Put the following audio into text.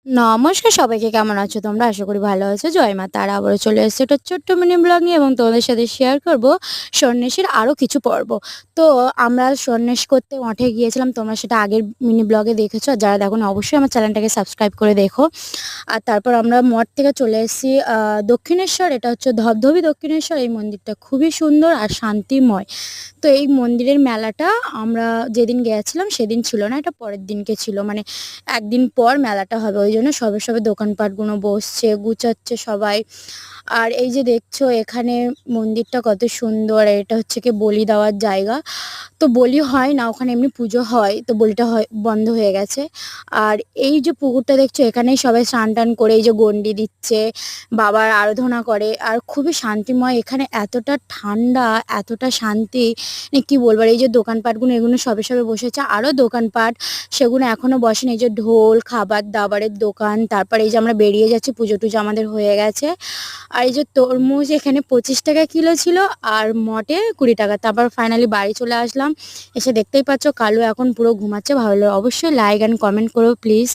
নমস্কার সবাইকে, কেমন আছো তোমরা? আশা করি ভালো আছো। জয় মা তারা, আবারও চলে এসেছে একটা ছোট্ট মিনি ব্লগ নিয়ে এবং তোমাদের সাথে শেয়ার করব সন্ন্যাসীর আরও কিছু পর্ব। তো আমরা সন্ন্যাস করতে মঠে গিয়েছিলাম, তোমরা সেটা আগের মিনি ব্লগে দেখেছো। আর যারা দেখো অবশ্যই আমার চ্যানেলটাকে সাবস্ক্রাইব করে দেখো। আর তারপর আমরা মঠ থেকে চলে এসেছি দক্ষিণেশ্বর। এটা হচ্ছে ধবধবি দক্ষিণেশ্বর। এই মন্দিরটা খুবই সুন্দর আর শান্তিময়। তো এই মন্দিরের মেলাটা আমরা যেদিন গিয়েছিলাম সেদিন ছিল না, এটা পরের দিনকে ছিল, মানে একদিন পর মেলাটা হবে। ওই জন্য সবে সবে দোকানপাটগুলো বসছে, গুছাচ্ছে সবাই। আর এই যে দেখছো এখানে মন্দিরটা কত সুন্দর। আর এটা হচ্ছে কি বলি দেওয়ার জায়গা। তো বলি হয় না ওখানে, এমনি পুজো হয়, তো বলিটা হয় বন্ধ হয়ে গেছে। আর এই যে পুকুরটা দেখছো, এখানেই সবাই স্নান টান করে এই যে গন্ডি দিচ্ছে, বাবার আরাধনা করে। আর খুবই শান্তিময় এখানে, এতটা ঠান্ডা, এতটা শান্তি, মানে কি বলবো। আর এই যে দোকানপাটগুলো এগুলো সবে সবে বসেছে, আরও দোকানপাট সেগুলো এখনো বসেনি। এই যে ঢোল, খাবার দাবারের দোকান, তারপর এই যে আমরা বেরিয়ে যাচ্ছি, পুজো টুজো আমাদের হয়ে গেছে। আর এই যে তরমুজ এখানে 25 টাকা কিলো ছিল, আর মটে 20 টাকা। তারপর ফাইনালি বাড়ি চলে আসলাম। এসে দেখতেই পাচ্ছ কালু এখন পুরো ঘুমাচ্ছে। ভালো লাগলে অবশ্যই লাইক অ্যান্ড কমেন্ট করো প্লিজ।